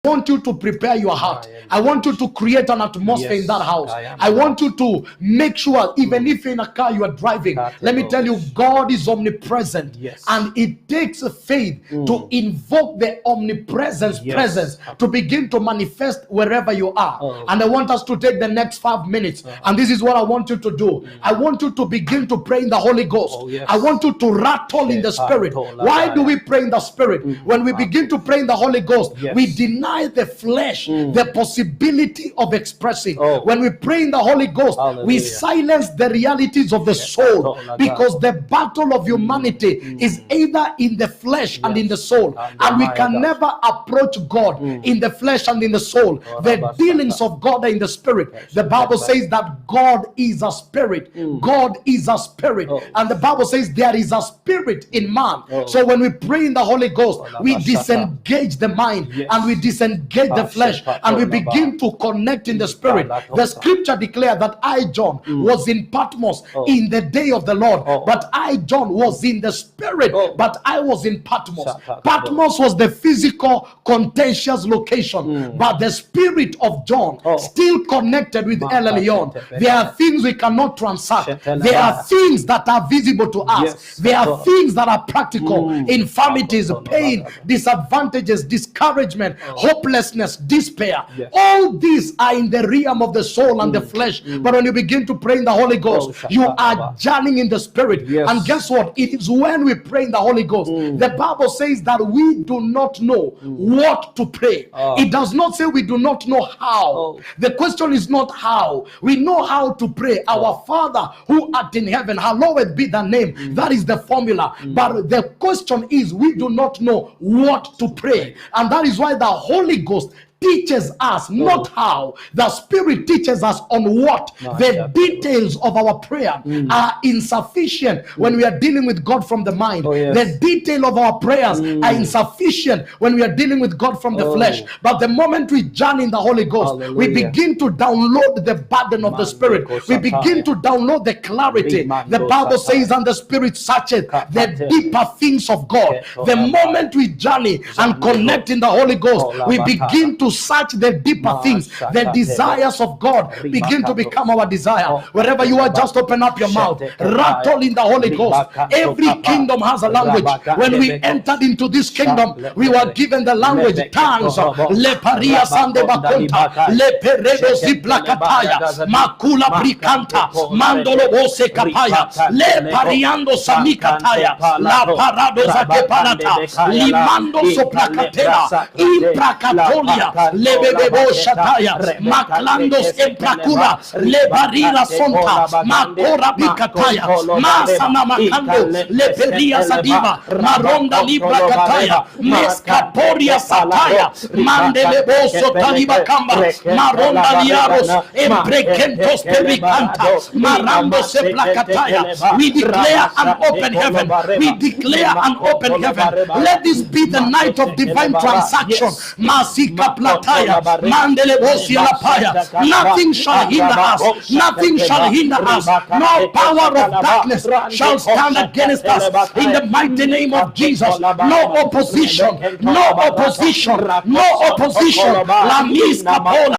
want you to prepare your heart. I want you to create an atmosphere in that house. I want you to make sure, even if in a car you are driving, let me tell you, God is omnipresent. And it takes faith to invoke the omnipresence presence to begin to manifest wherever you are. And I want us to take the next 5 minutes. And this is what I want you to do. I want you to begin to pray in the Holy Ghost. I want you to rattle in the Spirit. Why do we pray in the Spirit? When we begin to pray in the Holy Ghost, we deny the flesh the possibility of expressing. When we pray in the Holy Ghost, we silence the realities of the soul, because the battle of humanity is either in the flesh and in the soul, and we can never approach God in the flesh and in the soul. The dealings of God are in the Spirit. The Bible says that God is a spirit. God is a spirit, and the Bible says there is a spirit in man. So when we pray in the Holy Ghost, we disengage the mind and we disengage the flesh, and we begin to connect in the Spirit. The scripture declared that I, John, was in Patmos in the day of the Lord, but I, John, was in the Spirit, but I was in Patmos. Patmos was the physical contentious location, but the Spirit of John still connected with El Elyon. There are things we cannot transact. There are things that are visible to us. There are things that are practical. Infirmities, pain, disadvantages, discouragement, hopelessness, despair. All these are in the realm of the soul and the flesh. But when you begin to pray in the Holy Ghost, you are journeying in the Spirit. And guess what? It is when we pray in the Holy Ghost, the Bible says that we do not know what to pray. It does not say we do not know how. The question is not how. We know how to pray. Our Father who art in heaven, hallowed be thy name. That is the formula. But the question is, we do not know what to pray. And that is why the Holy Ghost teaches us not how. The Spirit teaches us on what. The details of our prayer are insufficient when we are dealing with God from the mind. The detail of our prayers are insufficient when we are dealing with God from the flesh. But the moment we journey in the Holy Ghost, we begin to download the burden of the Spirit. We begin to download the clarity. The Bible says, and the Spirit searcheth the deeper things of God. The moment we journey and connect in the Holy Ghost, we begin to search the deeper things. The desires of God begin to become our desire. Wherever you are, just open up your mouth, rattle in the Holy Ghost. Every kingdom has a language. When we entered into this kingdom, we were given the language, tongues. Leparia sande bakonta, leperedo ziplakataya, makula brikanta, mandolo bose kapaya, lepariando samikataya, la parado zakeparata, limando soplakatera, imprakatolia, lebebebo shataya, maklandos emprakura, lebarira sonta, makora bikataya, masana makando, leperia sadiva, maronda libra kataya, meskaporia sataya, mandelebo sotaliba kamba, maronda liaros, emprekentos pericanta, marando seplakataya. We declare an open heaven. We declare an open heaven. Let this be the night of divine transaction. Masika plataya, mandelebosia lapaya. Nothing shall hinder us. Nothing shall hinder us. No power of darkness shall stand against us. In the mighty name of Jesus. No opposition. No opposition. No opposition. La miska pola.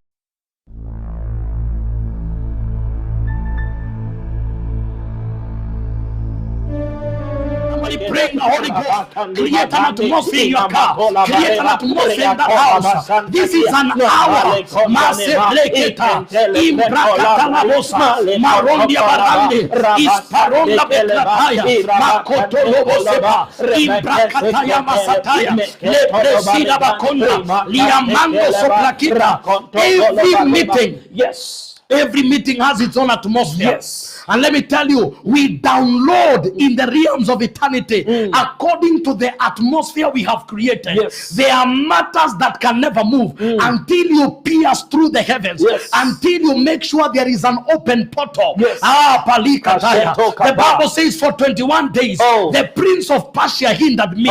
Pray in the Holy Ghost. Create an atmosphere in your car. Create an atmosphere in that house. This is an hour. Masebleketa, Imbrakatalabosa, Marondia Barande, Isparonda Betlataya, Makoto Lobosepa, Imbrakataya Masataya, Lepresida Bakonda, Liamando Soplakita. Every meeting, every meeting has its own atmosphere. And let me tell you, we download in the realms of eternity according to the atmosphere we have created. There are matters that can never move until you pierce through the heavens, until you make sure there is an open portal. The Bible says for 21 days, the prince of Persia hindered me,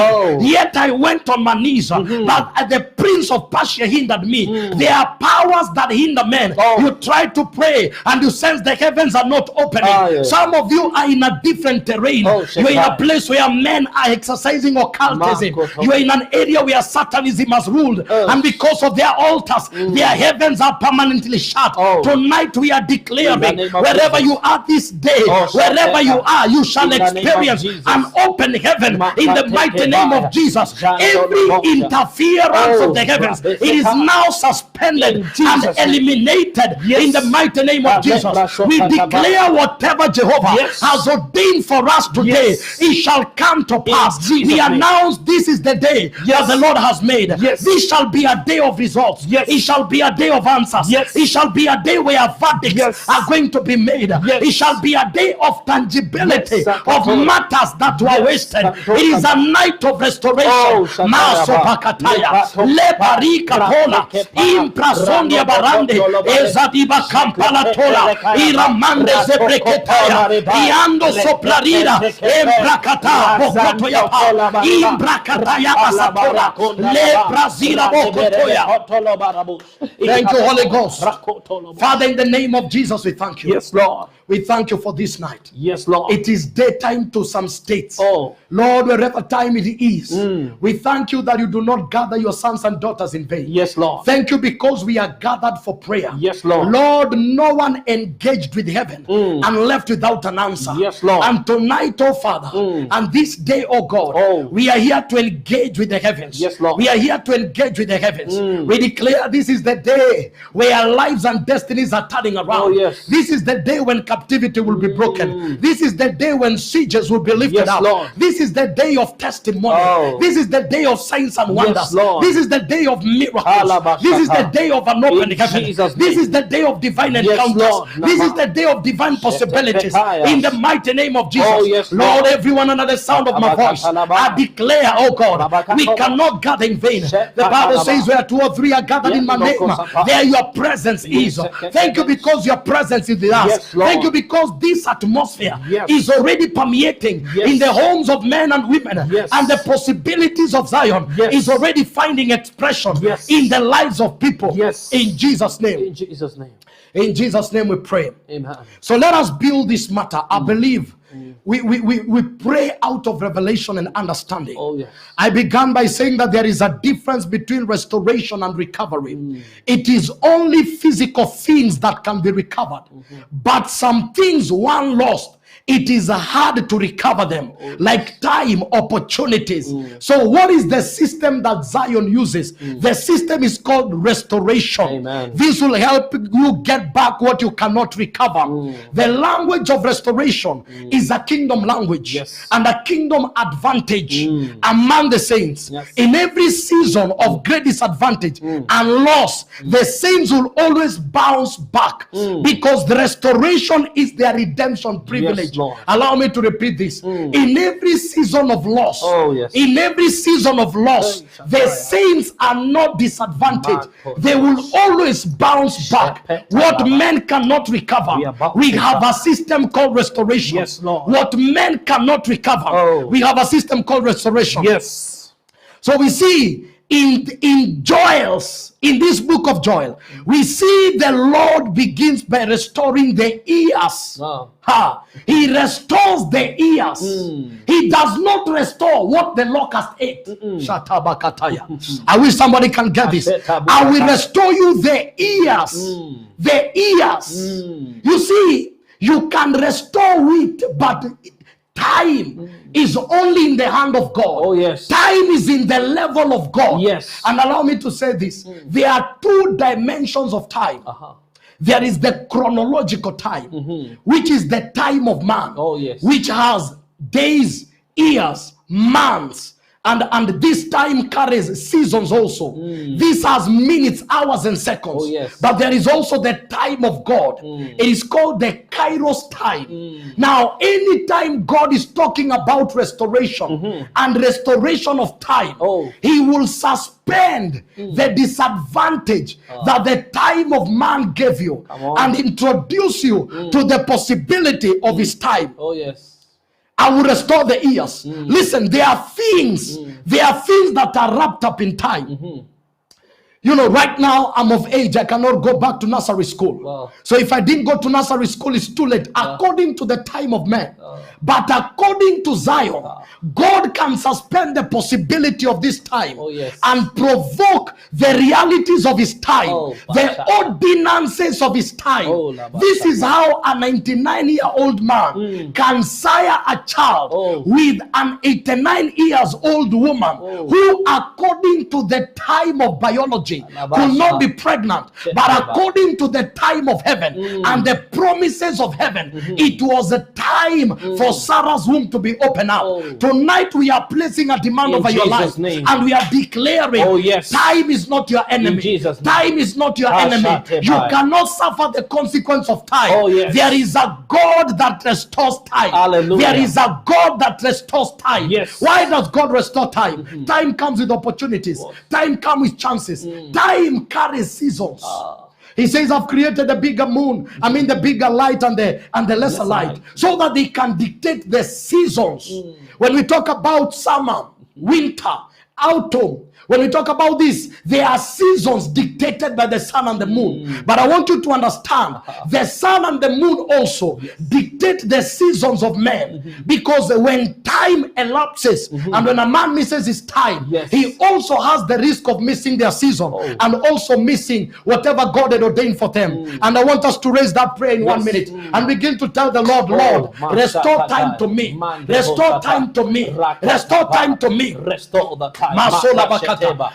yet I went on my knees. But the prince of Persia hindered me. There are powers that hinder men. You try to pray and you sense the heavens are not open. happening. Some of you are in a different terrain. You're in a place where men are exercising occultism. You are in an area where Satanism has ruled, and because of their altars, their heavens are permanently shut. Tonight we are declaring, wherever you are this day, wherever you are, you shall experience an open heaven in the mighty name of Jesus. Every interference of the heavens, it is now suspended and eliminated in the mighty name of Jesus. We declare whatever Jehovah has ordained for us today, it shall come to pass. We announce this is the day that the Lord has made. This shall be a day of results. It shall be a day of answers. It shall be a day where verdicts are going to be made. It shall be a day of tangibility of matters that were wasted. It is a night of restoration. Maso pakataya lebarika pola imprasondia barande ezadiba kampala tola iramande zebreketaya iando soplarira embrakata bokoto ya pa imbrakataya asatola lebrazira bokotoya. Thank you, Holy Ghost. Father, in the name of Jesus, we thank you. Yes, Lord. We thank you for this night. Yes, Lord. It is daytime to some states. Lord, wherever time it is, we thank you that you do not gather your sons and daughters in vain. Yes, Lord. Thank you because we are gathered for prayer. Yes, Lord. Lord, no one engaged with heaven and left without an answer. Yes, Lord. And tonight, oh Father, and this day, oh God, we are here to engage with the heavens. Yes, Lord. We are here to engage with the heavens. We declare this is the day where lives and destinies are turning around. This is the day when captivity will be broken. This is the day when sieges will be lifted up. Lord. This is the day of testimony. This is the day of signs and wonders. This is the day of miracles. This is the day of an open heaven. This is the day of divine encounters. This is the day of divine possibilities. In the mighty name of Jesus. Lord, everyone under the sound of my voice, I declare, oh God, we cannot gather in vain. The Bible says where 2 or 3 are gathered in my name, there your presence is. Thank you because your presence is with us. Thank you because this atmosphere is already permeating in the homes of men and women, and the possibilities of Zion is already finding expression in the lives of people. In Jesus' name. In Jesus' name. In Jesus' name we pray. Amen. So let us build this matter. I believe we pray out of revelation and understanding. I began by saying that there is a difference between restoration and recovery. It is only physical things that can be recovered, but some things one lost, it is hard to recover them, like time, opportunities. So what is the system that Zion uses? The system is called restoration. This will help you get back what you cannot recover. The language of restoration is a kingdom language and a kingdom advantage among the saints. In every season of great disadvantage and loss, the saints will always bounce back because the restoration is their redemption privilege. Allow me to repeat this. In every season of loss, in every season of loss, the saints are not disadvantaged. They will always bounce back. What men cannot recover, we have a system called restoration. What men cannot recover, we have a system called restoration. So we see in Joel's, in this book of Joel, we see the Lord begins by restoring the ears. He restores the ears. He does not restore what the locust ate. I wish somebody can get this. I will restore you the ears. The ears. You see, you can restore wheat, but time is only in the hand of God. Time is in the level of God. And allow me to say this. There are 2 dimensions of time. There is the chronological time, which is the time of man, which has days, years, months, and this time carries seasons also. This has minutes, hours, and seconds. But there is also the time of God. It is called the Kairos time. Now, anytime God is talking about restoration and restoration of time, he will suspend the disadvantage that the time of man gave you and introduce you to the possibility of his time. I will restore the ears. Listen, there are things that are wrapped up in time. You know, right now I'm of age. I cannot go back to nursery school. Wow. So if I didn't go to nursery school, it's too late, according to the time of man. But according to Zion, God can suspend the possibility of this time and provoke the realities of his time, the ordinances of his time. This is how a 99-year-old man can sire a child with an 89-years-old woman who, according to the time of biology, could not be pregnant, but according to the time of heaven and the promises of heaven, it was a time for Sarah's womb to be opened up. Tonight we are placing a demand over your life, and we are declaring, time is not your enemy. Time is not your enemy. You cannot suffer the consequence of time. There is a God that restores time. Hallelujah. There is a God that restores time. Why does God restore time? Time comes with opportunities. Time comes with chances. Time carries seasons. He says, I've created the bigger moon, the bigger light and the lesser light, so that they can dictate the seasons. When we talk about summer, winter, autumn, when we talk about this, there are seasons dictated by the sun and the moon. But I want you to understand, the sun and the moon also dictate the seasons of men. Because when time elapses and when a man misses his time, he also has the risk of missing their season and also missing whatever God had ordained for them. And I want us to raise that prayer in 1 minute and begin to tell the Lord, Lord, restore time to me. Restore time to me. Restore time to me. Restore the time.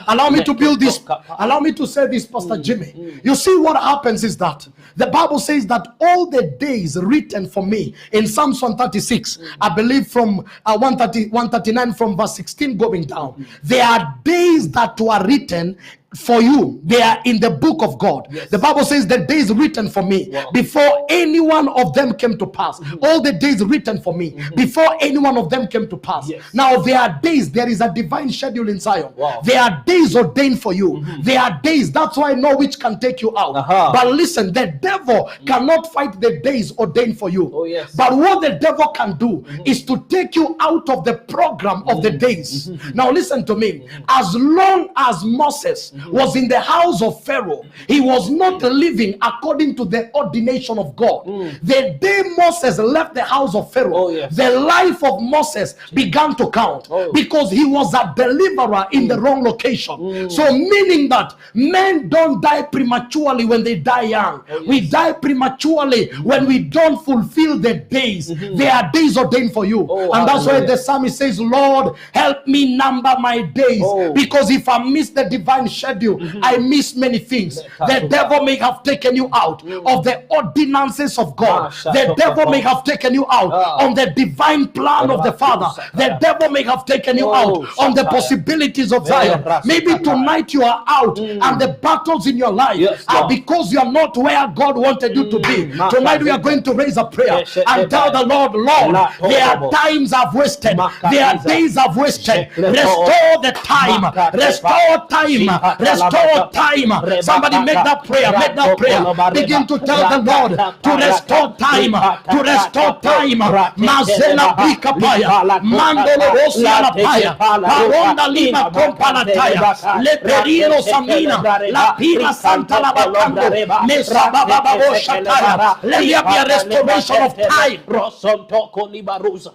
Allow me to build this. Allow me to say this, Pastor Jimmy. You see, what happens is that the Bible says that all the days written for me in Psalms 136, I believe from 139 from verse 16 going down, there are days that were written for you. They are in the book of God. The Bible says the days written for me before any one of them came to pass. All the days written for me before any one of them came to pass. Now there are days, there is a divine schedule in Zion. There are days ordained for you. There are days, that's why I know which can take you out. But listen, the devil cannot fight the days ordained for you. But what the devil can do is to take you out of the program of the days. Now listen to me. As long as Moses was in the house of Pharaoh, he was not living according to the ordination of God. The day Moses left the house of Pharaoh, the life of Moses began to count, because he was a deliverer in the wrong location. So meaning that men don't die prematurely when they die young. We die prematurely when we don't fulfill the days. There are days ordained for you. And that's why the psalmist says, Lord, help me number my days, because if I miss the divine schedule, I miss many things. The devil may have taken you out of the ordinances of God. The devil may have taken you out on the divine plan of the Father. The devil may have taken you out on the possibilities of Zion. Maybe tonight you are out and the battles in your life are because you are not where God wanted you to be. Tonight we are going to raise a prayer and tell the Lord, Lord, there are times I've wasted. There are days I've wasted. Restore the time. Restore time. Restore time. Somebody make that prayer. Make that prayer. Begin to tell the Lord to restore time. To restore time. Mazela Bikapaya. Mandolo Rosiana Paya. Paronda Lima Compalataya. Leperino Samina. La Pira Santa Labacando. Mesa Baba Shataya. Let there be a restoration of time.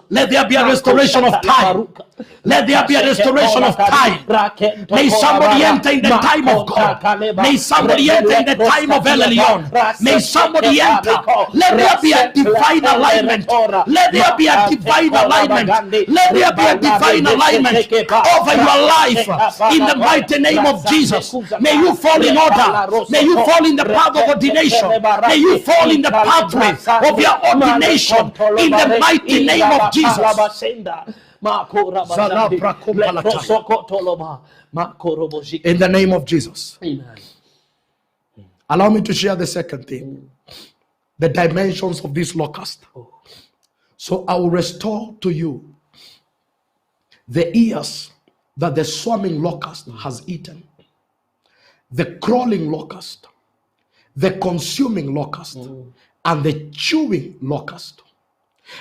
Let there be a restoration of time. Let there be a restoration of time. May somebody enter in the time of God. May somebody enter in the time of Elelion. May somebody enter. Let there be a divine alignment. Let there be a divine alignment. Let there be a divine alignment over your life in the mighty name of Jesus. May you fall in order. May you fall in the path of ordination. May you fall in the pathway of your ordination in the mighty name of Jesus. In the name of Jesus. Amen. Allow me to share the second thing. The dimensions of this locust. So I will restore to you the ears that the swarming locust has eaten, the crawling locust, the consuming locust, and the chewing locust.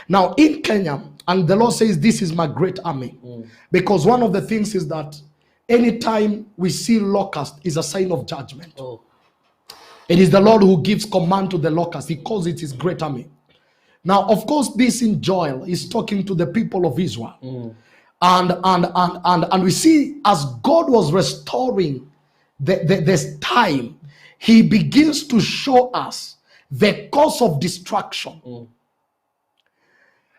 Now in Kenya, and the Lord says, this is my great army. Because one of the things is that anytime we see locust is a sign of judgment. Oh. It is the Lord who gives command to the locust. He calls it his great army. Now, of course, this in Joel is talking to the people of Israel. And we see as God was restoring this time, he begins to show us the cause of destruction.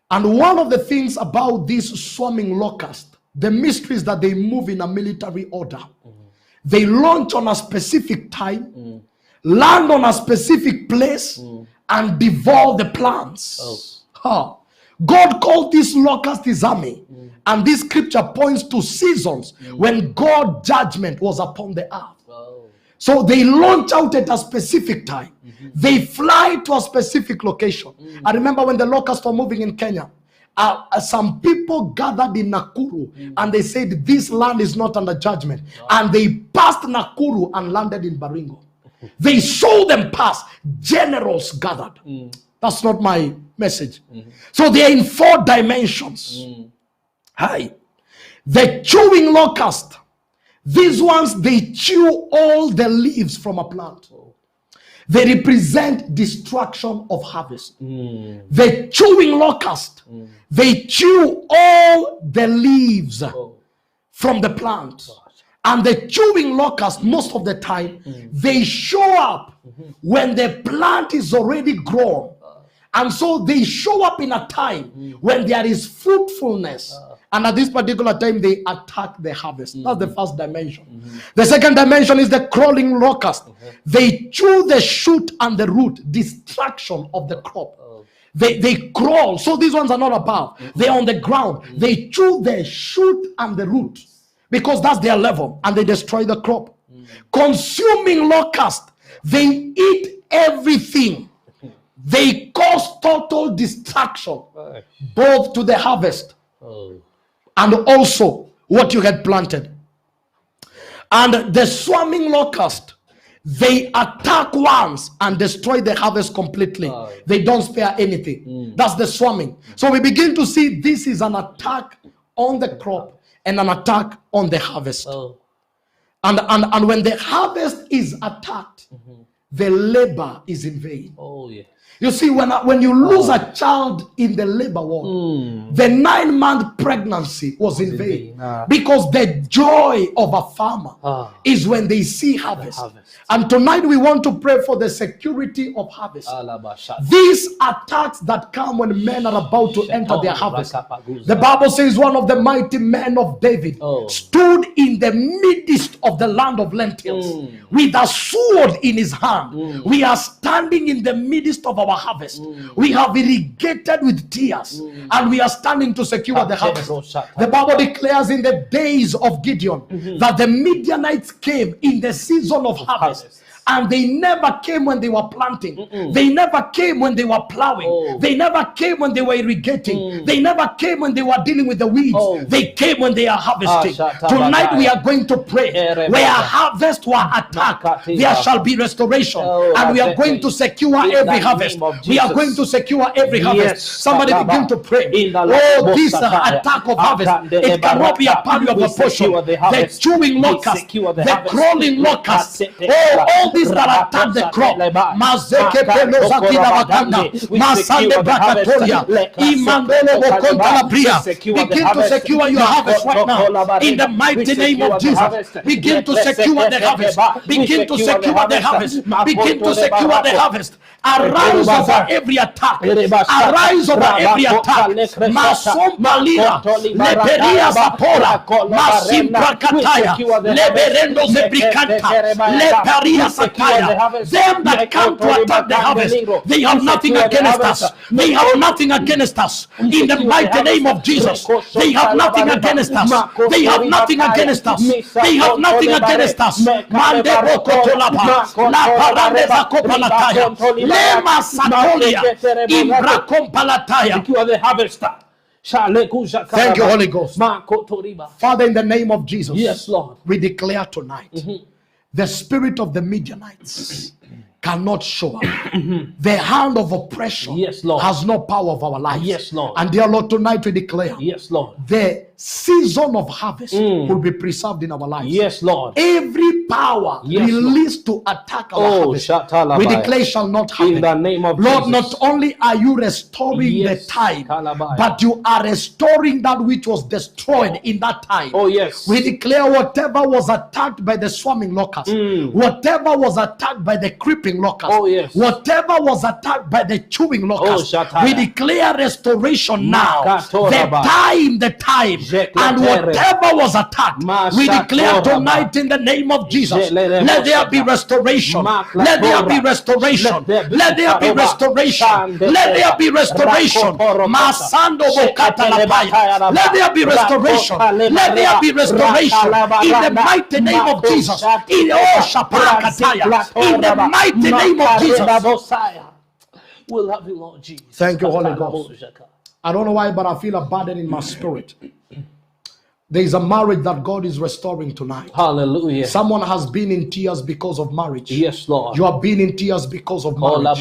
And one of the things about this swarming locust, the mystery is that they move in a military order. They launch on a specific time, land on a specific place, and devour the plants. God called this locust his army. And this scripture points to seasons when God's judgment was upon the earth. So they launch out at a specific time. They fly to a specific location. I remember when the locusts were moving in Kenya, some people gathered in Nakuru and they said this land is not under judgment. And they passed Nakuru and landed in Baringo. They saw them pass. Generals gathered. That's not my message. So they are in 4 dimensions. Hi. The chewing locust. These ones, they chew all the leaves from a plant. They represent destruction of harvest. The chewing locust, they chew all the leaves from the plant. And the chewing locust, most of the time, they show up when the plant is already grown. And so they show up in a time when there is fruitfulness. And at this particular time, they attack the harvest. That's the first dimension. The second dimension is the crawling locust. They chew the shoot and the root, destruction of the crop. They crawl. So these ones are not above. They're on the ground. They chew the shoot and the root because that's their level, and they destroy the crop. Consuming locust. They eat everything. They cause total destruction, both to the harvest and also what you had planted. And the swarming locust, they attack once and destroy the harvest completely. They don't spare anything. That's the swarming. So we begin to see this is an attack on the crop and an attack on the harvest. And when the harvest is attacked, the labor is in vain. You see, when you lose a child in the labor ward, the 9-month pregnancy was in vain. Because the joy of a farmer is when they see harvest. And tonight we want to pray for the security of harvest. These attacks that come when men are about to enter their harvest. The Bible says one of the mighty men of David stood in the midst of the land of lentils with a sword in his hand. We are standing in the midst of our harvest. We have irrigated with tears and we are standing to secure the harvest. The Bible declares in the days of Gideon that the Midianites came in the season of harvest. And they never came when they were planting. They never came when they were plowing. They never came when they were irrigating. They never came when they were dealing with the weeds. They came when they are harvesting. Tonight we are going to pray. Where harvest were attacked, there shall be restoration. And we are going to secure every harvest. We are going to secure every harvest. Somebody begin to pray. Oh, this attack of harvest, it cannot be a part of the portion. The chewing locust, the crawling locust, all these that attack the crop. Mazeke pelozakina bakanda, masande brakatoria, imandele bokonta labria. Begin to secure your harvest right now. In the mighty name of Jesus. Begin to secure the harvest. Begin to secure the harvest. Begin to secure the harvest. Arise over every attack. Arise over every attack. Masom balira, leberia zapora, masim brakataya, leberendo zebrikanta, leparia sataya. Them that come to attack the harvest, they have nothing against us. They have nothing against us. In the mighty name of Jesus, they have nothing against us. They have nothing against us. They have nothing against us. Mande boko tolapa, la parande zakopalataya, lema satolia, imbra kompalataya. Thank you, Holy Ghost. Father, in the name of Jesus, yes, Lord, we declare tonight the spirit of the Midianites cannot show up. The hand of oppression, yes, Lord, has no power of our lives. Yes, Lord. And dear Lord, tonight we declare, yes, Lord, the season of harvest will be preserved in our lives. Yes, Lord. Every power released to attack our harvest, we declare shall not happen. In the name of Lord, Jesus. not only are you restoring the time, but you are restoring that which was destroyed in that time. Oh, yes. We declare whatever was attacked by the swarming locust, whatever was attacked by the creeping locust, oh, yes. whatever was attacked by the chewing locust, we declare restoration now. The time, and whatever was attacked, we declare tonight in the name of Jesus, let there be restoration. Let there be restoration. Let there be restoration. Let there be restoration. Masando bokata lapaya. Let there be restoration. Let there be restoration in the mighty name of Jesus. In the mighty name of Jesus. We love you, Lord Jesus. Thank you, Holy Ghost. I don't know why, but I feel a burden in my spirit. There is a marriage that God is restoring tonight. Hallelujah. Someone has been in tears because of marriage. Yes, Lord. You have been in tears because of marriage.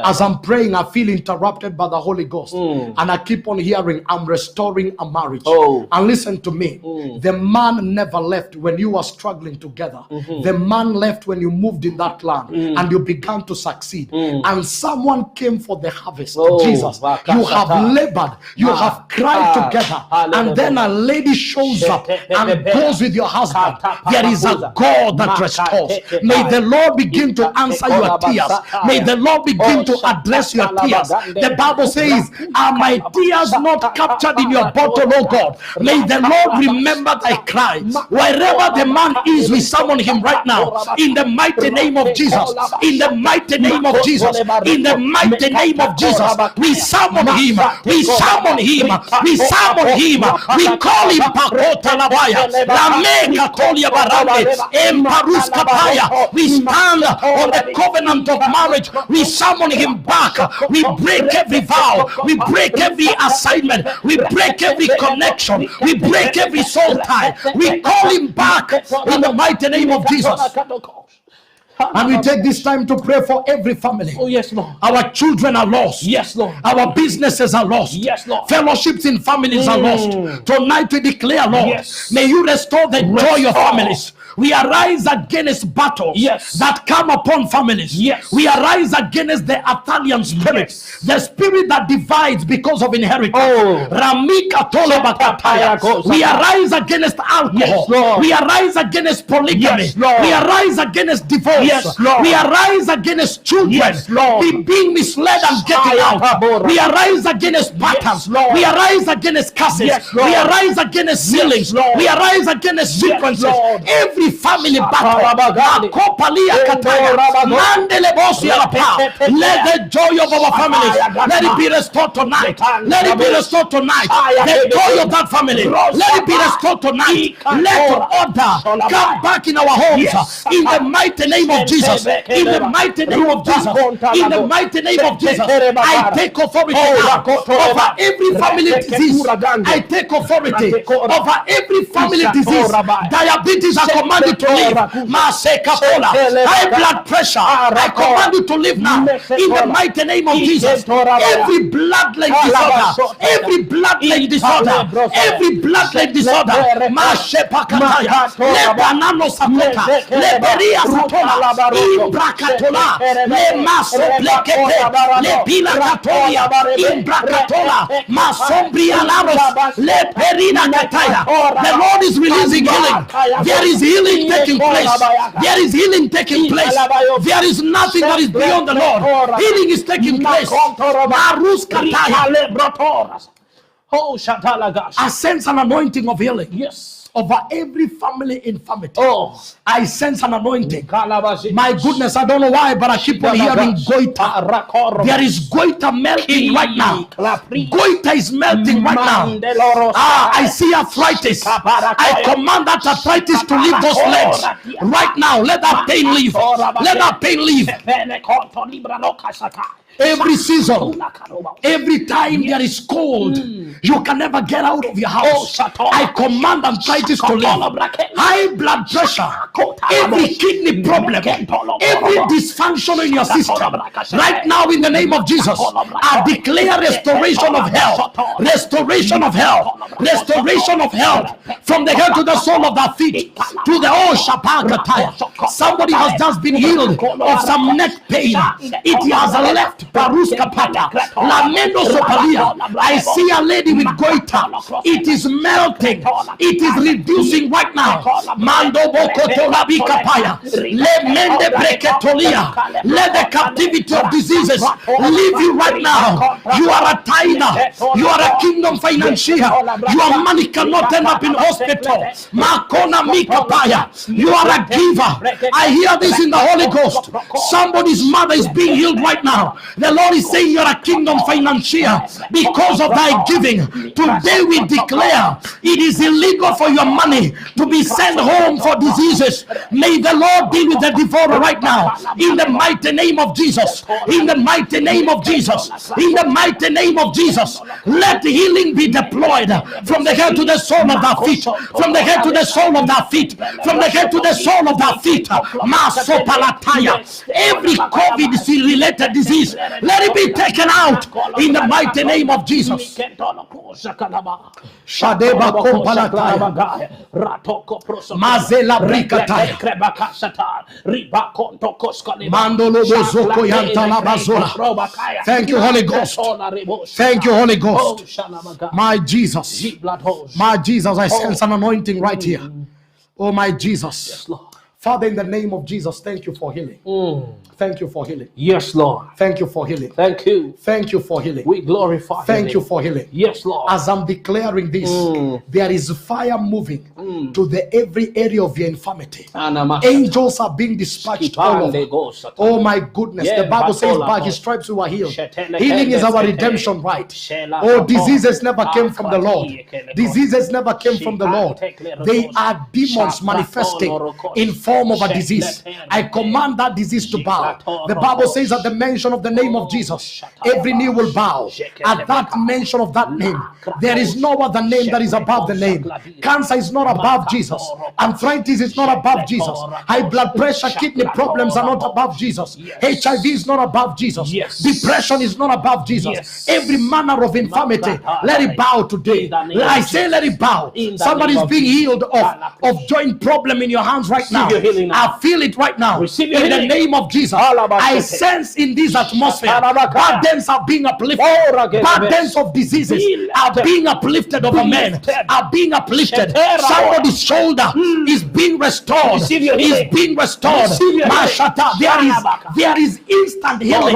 As I'm praying, I feel interrupted by the Holy Ghost. And I keep on hearing, I'm restoring a marriage. And listen to me. The man never left when you were struggling together. The man left when you moved in that land and you began to succeed. And someone came for the harvest. Jesus, you have labored. You have cried together. And then a lady shows up and goes with your husband. There is a God that restores. May the Lord begin to answer your tears. May the Lord begin to address your tears. The Bible says, are my tears not captured in your bottle, oh God? May the Lord remember thy cry. Wherever the man is, we summon him right now. In the mighty name of Jesus. In the mighty name of Jesus. In the mighty name of Jesus. We summon him. We summon him. We summon him. We call him back. We stand on the covenant of marriage. We summon him back. We break every vow. We break every assignment. We break every connection. We break every soul tie. We call him back in the mighty name of Jesus. And we take this time to pray for every family. Oh, yes, Lord. Our children are lost. Yes, Lord. Our businesses are lost. Yes, Lord. Fellowships in families are lost. Tonight we declare, Lord, yes, may you restore the joy of families. We arise against battles that come upon families. We arise against the Athalian spirit, the spirit that divides because of inheritance. We arise against alcohol. We arise against polygamy. We arise against divorce. We arise against children being misled and getting out. We arise against patterns. We arise against curses. We arise against ceilings. We arise against sequences. Every family battle. Let the joy of our families, let it be restored tonight. Let it be restored tonight. The joy of that family, let it be restored tonight. Let order come back in our homes. In the mighty name of Jesus. In the mighty name of Jesus. In the mighty name of Jesus. I take authority now over every family disease. I take authority over every family disease. Diabetes are commanded to leave. High blood pressure, I command you to leave now. In the mighty name of Jesus. Every bloodline disorder, every bloodline disorder, every bloodline disorder. Mashepakataya, Lebanano Sakota, Leberia Satola, Imbrakatola, Lemaso Plekete, Lepila Katolia, Imbrakatola, Masombria Laros, Leperina Kataya. The Lord is releasing healing. There is healing taking place. There is healing taking place. There is nothing that is beyond the Lord. Healing is taking place. I sense an anointing of healing. Yes. Over every family infirmity. I sense an anointing. My goodness, I don't know why, but I keep on hearing goiter. There is goiter melting right now. Goiter is melting right now. I see arthritis. I command that arthritis to leave those legs right now. Let that pain leave. Let that pain leave. Every season, every time there is cold, you can never get out of your house. I command arthritis to leave. High blood pressure, every kidney problem, every dysfunction in your system, right now in the name of Jesus, I declare restoration of health, restoration of health, restoration of health from the head to the sole of the feet to the Shapakataya. Somebody has just been healed of some neck pain. It has left Paruska Pata. Lamendo Sopalia. I see a lady with goiter. It is melting. It is reducing right now. Mando Bokotola Bikapaya. Le Mende Breketolia. Let the captivity of diseases leave you right now. You are a tither. You are a kingdom financier. Your money cannot end up in hospital. Makona Mikapaya. You are a giver. I hear this in the Holy Ghost. Somebody's mother is being healed right now. The Lord is saying you're a kingdom financier because of thy giving. Today we declare it is illegal for your money to be sent home for diseases. May the Lord deal with the devourer right now in the mighty name of Jesus. In the mighty name of Jesus. In the mighty name of Jesus. Let healing be deployed from the head to the sole of the feet. From the head to the sole of the feet. From the head to the sole of the feet. Masopalataya. Every COVID related disease, let it be taken out in the mighty name of Jesus. Shadeba Kompalataya. Mazela Brikataya. Mandolo Bozoko Yantala Bazola. Thank you, Holy Ghost. Thank you, Holy Ghost. My Jesus. My Jesus, I sense an anointing right here. Oh, my Jesus. Yes, Lord. Father, in the name of Jesus, thank you for healing. Thank you for healing. Yes, Lord. Thank you for healing. Thank you. Thank you for healing. We glorify Thank you for healing. Yes, Lord. As I'm declaring this, there is fire moving to the every area of your infirmity. Angels are being dispatched all over. Oh my goodness. The Bible says by his stripes we were healed. Healing is our redemption right. Oh, diseases never came from the Lord. Diseases never came from the Lord. They are demons manifesting in form of a disease. I command that disease to bow. The Bible says at the mention of the name of Jesus, every knee will bow. At that mention of that name, there is no other name that is above the name. Cancer is not above Jesus. Arthritis is not above Jesus. High blood pressure, kidney problems are not above Jesus. HIV is not above Jesus. Depression is not above Jesus. Every manner of infirmity, let it bow today. I say let it bow. Somebody is being healed of joint problem in your hands right now. I feel it right now. In the name of Jesus. I sense in this atmosphere burdens are being uplifted. Burdens of diseases are being uplifted over men. Are being uplifted. Somebody's shoulder is being restored. Is being restored. There is instant healing.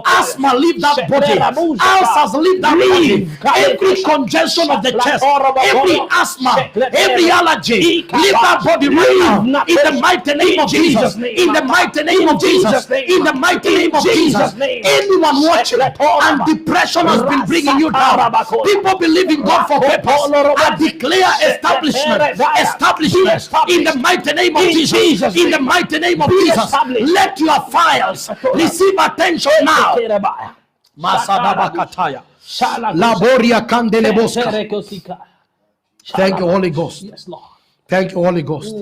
Asthma leave that body. Ulcers leave that body. Every congestion of the chest, every asthma, every allergy, leave that body right now. In the mighty name of Jesus. In the mighty name of Jesus. In the mighty name of Jesus. Anyone watching and depression has been bringing you down. People believe in God for purpose. I declare establishment. Establishment. In the mighty name of Jesus. In the mighty name of Jesus. Let your files receive attention now. Masadabakataya. Laboria Candeleboska. Thank you, Holy Ghost. Yes, Lord. Thank you, Holy Ghost.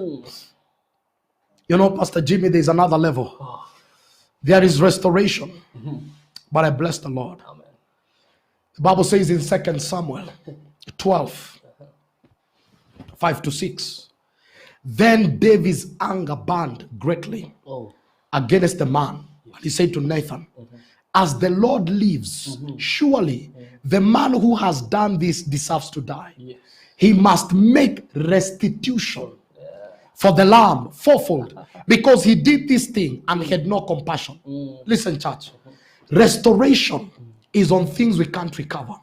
You know, Pastor Jimmy, there's another level. There is restoration. But I bless the Lord. Amen. The Bible says in 2 Samuel 12, 5-6. Then David's anger burned greatly against the man. And he said to Nathan, as the Lord lives, surely the man who has done this deserves to die. Yes. He must make restitution for the lamb fourfold because he did this thing and had no compassion. Listen, church. Restoration is on things we can't recover.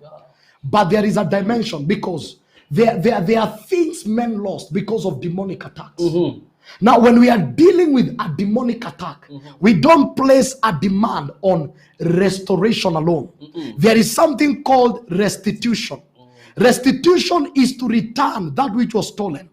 But there is a dimension because there are things men lost because of demonic attacks. Now, when we are dealing with a demonic attack, we don't place a demand on restoration alone. There is something called restitution. Restitution is to return that which was stolen.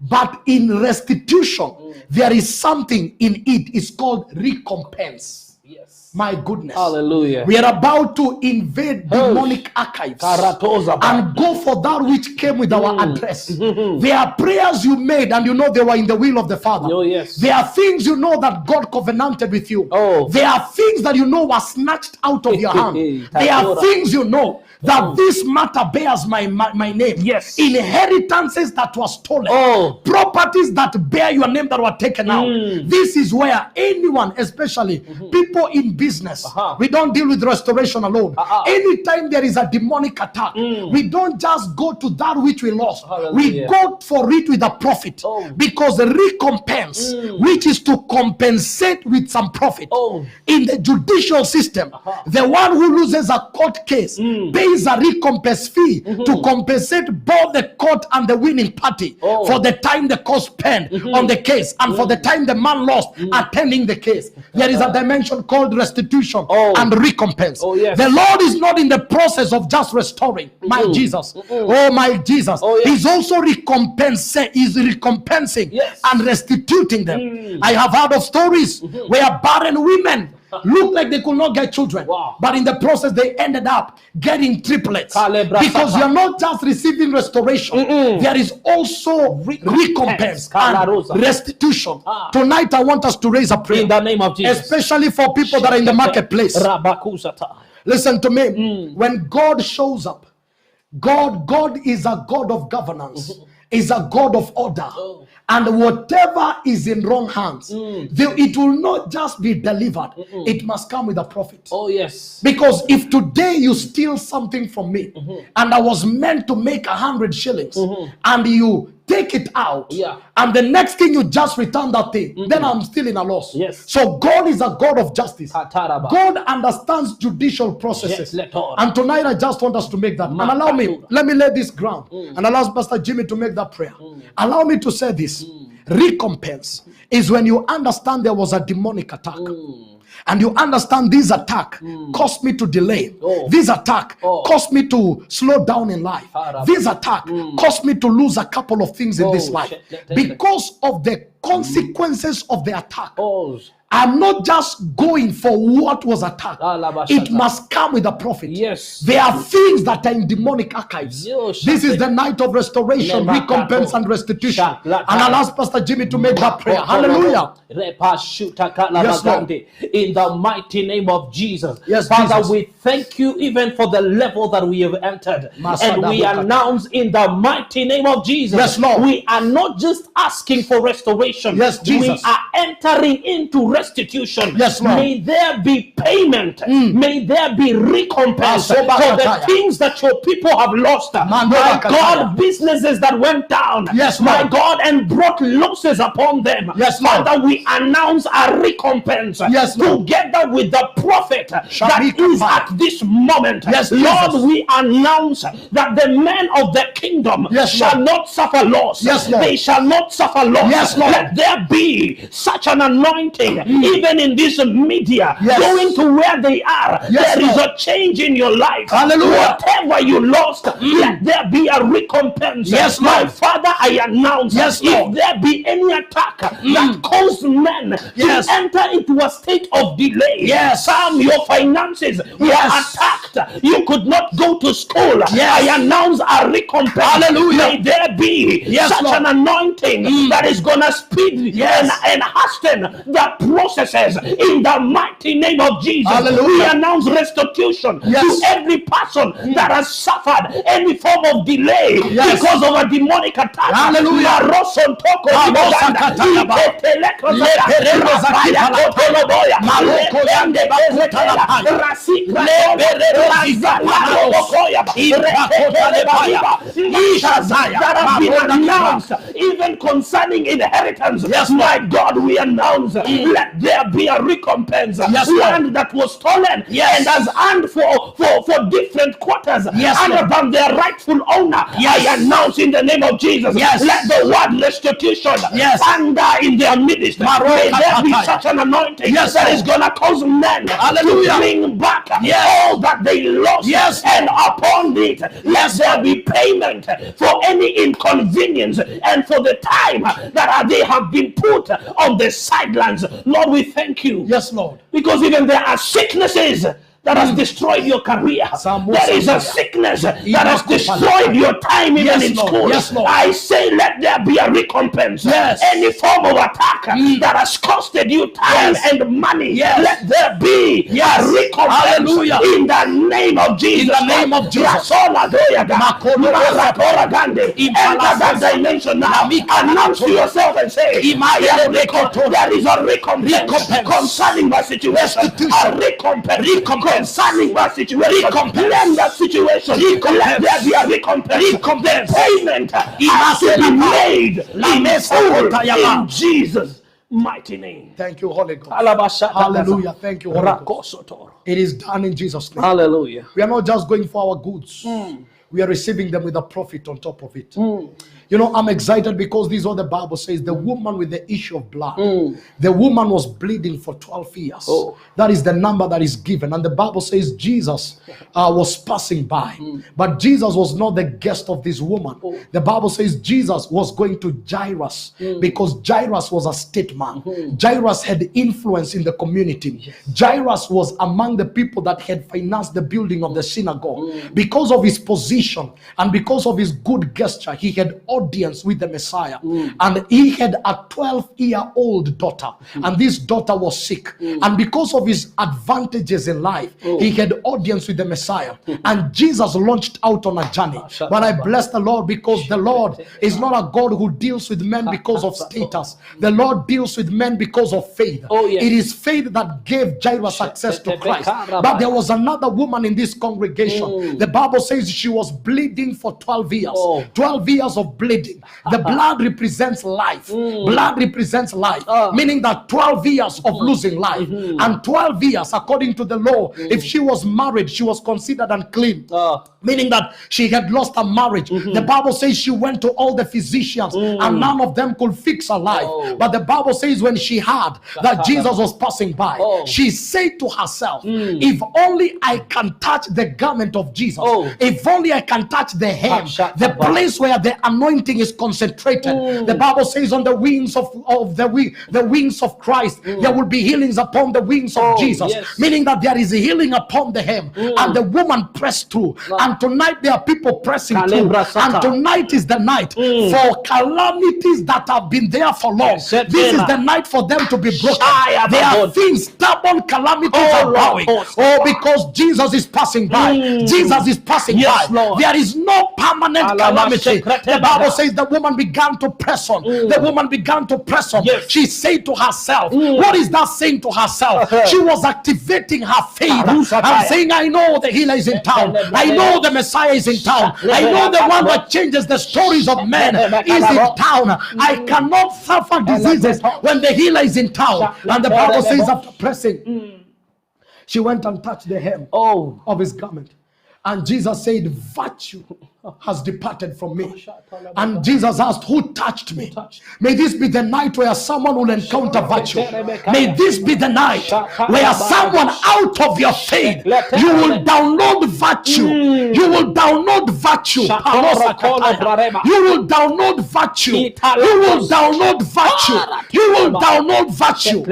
But in restitution, there is something in it. It's called recompense. Yes. My goodness. Hallelujah. We are about to invade demonic archives and go for that which came with our address. There are prayers you made and you know they were in the will of the Father. Oh, yes. There are things you know that God covenanted with you. Oh. There are things that you know were snatched out of your hand. There are things you know that this matter bears my name. Yes. Inheritances that were stolen. Oh. Properties that bear your name that were taken out. This is where anyone, especially people in business, we don't deal with restoration alone. Anytime there is a demonic attack, we don't just go to that which we lost. We go for it with a profit. Because the recompense, which is to compensate with some profit, in the judicial system, the one who loses a court case pays a recompense fee to compensate both the court and the winning party for the time the court spent on the case and for the time the man lost attending the case. There is a dimension called restitution and recompense. The Lord is not in the process of just restoring. My Jesus. Oh my Jesus. He's also recompensing and restituting them. I have heard of stories where barren women looked like they could not get children, but in the process they ended up getting triplets. Because you're not just receiving restoration, there is also recompense and restitution. Tonight I want us to raise a prayer in the name of Jesus, especially for people that are in the marketplace. Listen to me. When God shows up, God is a God of governance, is a God of order. And whatever is in wrong hands, it will not just be delivered. It must come with a profit. Oh, yes. Because if today you steal something from me, and I was meant to make 100 shillings, and you take it out, and the next thing you just return that thing, then I'm still in a loss. Yes. So God is a God of justice. God understands judicial processes. Yes, and tonight I just want us to make that. And allow me, let me lay this ground and allow Pastor Jimmy to make that prayer. Allow me to say this. Recompense is when you understand there was a demonic attack. And you understand this attack caused me to delay. This attack caused me to slow down in life. This attack caused me to lose a couple of things in this life. Because of the consequences of the attack, I'm not just going for what was attacked. It must come with a profit. Yes. There are things that are in demonic archives. This is the night of restoration, recompense, and restitution. And I'll ask Pastor Jimmy to make that prayer. Hallelujah. Yes, Lord. In the mighty name of Jesus. Yes, Father, Jesus. we thank you even for the level that we have entered. And we announce in the mighty name of Jesus. Yes, Lord. We are not just asking for restoration. Yes, Jesus. We are entering into restitution. Yes, Lord. May there be payment. May there be recompense for the things that your people have lost. My God, businesses that went down. Yes, my Lord. God, and brought losses upon them. Yes, Lord. Father, we announce a recompense. Yes, Lord. Together with the prophet that is at this moment. Yes, Lord, Jesus. we announce that the men of the kingdom shall not suffer loss. Yes, Lord. They shall not suffer loss. Yes, Lord. Let there be such an anointing, even in this media, going to where they are. Yes, there is Lord. a change in your life. Hallelujah. Whatever you lost, let there be a recompense. Yes, my Lord. Father, I announce, Yes, if Lord. there be any attack that caused men to enter into a state of delay, some your finances were attacked, you could not go to school, I announce a recompense. Hallelujah. May there be such Lord. an anointing that is gonna speed and hasten the processes in the mighty name of Jesus. Hallelujah. We announce restitution to every person that has suffered any form of delay because of a demonic attack. Hallelujah. That have been announced, even concerning inheritance. My God, we announce, let there be a recompense. Land that was stolen and has earned for different quarters other than their rightful owner. I announce in the name of Jesus, let the word restitution thunder in their midst. May there be such an anointing that is going to cause men to bring back all that they lost. Yes. And upon it, let there be payment for any inconvenience and for the time that they have been put on the sidelines. Lord, we thank you. Yes, Lord. Because even there are sicknesses that has destroyed your career. There is a sickness that has destroyed your time even in school. Yes, Lord. I say let there be a recompense. Yes. Any form of attack that has costed you time and money, let there be a recompense. Hallelujah. In the name of Jesus. In the name of Jesus. Enter that dimension now. Announce to yourself and say, there is a recompense concerning my situation. A recompense concerning my situation. Claim that situation. Let there be a recompense. Payment has to be made in full in Jesus' mighty name. Thank you, Holy Ghost. Hallelujah. Thank you, Holy Ghost. It is done in Jesus' name. Hallelujah. We are not just going for our goods. We are receiving them with a profit on top of it. You know, I'm excited because this is what the Bible says. The woman with the issue of blood, the woman was bleeding for 12 years. That is the number that is given. And the Bible says Jesus was passing by. But Jesus was not the guest of this woman. The Bible says Jesus was going to Jairus because Jairus was a statesman. Jairus had influence in the community. Jairus was among the people that had financed the building of the synagogue. Because of his position and because of his good gesture, he had audience with the Messiah. And he had a 12-year-old daughter. And this daughter was sick. And because of his advantages in life, he had audience with the Messiah. And Jesus launched out on a journey. But I bless the Lord because the Lord is not a God who deals with men because of status. The Lord deals with men because of faith. It is faith that gave Jairus access to Christ. But there was another woman in this congregation. The Bible says she was bleeding for 12 years. 12 years of bleeding. The blood represents life. Blood represents life. Meaning that 12 years of losing life. And 12 years, according to the law, if she was married, she was considered unclean. Meaning that she had lost her marriage. The Bible says she went to all the physicians and none of them could fix her life. But the Bible says when she heard that Jesus was passing by, she said to herself, if only I can touch the garment of Jesus, if only I can touch the hem, the place where the anointing is concentrated. The Bible says on the wings of the wings of Christ, there will be healings upon the wings of Jesus. Meaning that there is a healing upon the hem. And the woman pressed through. And tonight there are people pressing through. And tonight is the night for calamities that have been there for long. This is the night for them to be broken. There are things, stubborn calamities are bowing. Because Jesus is passing by. Jesus is passing by. There is no permanent calamity. The Bible says the woman began to press on. The woman began to press on. She said to herself, what is that saying to herself? She was activating her faith and saying, I know the healer is in town. I know the Messiah is in town. I know the one that changes the stories of men is in town. I cannot suffer diseases when the healer is in town. And the Bible says after pressing, she went and touched the hem of his garment. And Jesus said, virtue has departed from me. And Jesus asked, who touched me? May this be the night where someone will encounter virtue. May this be the night where someone out of your faith, you will download virtue. You will download virtue. You will download virtue. You will download virtue. You will download virtue.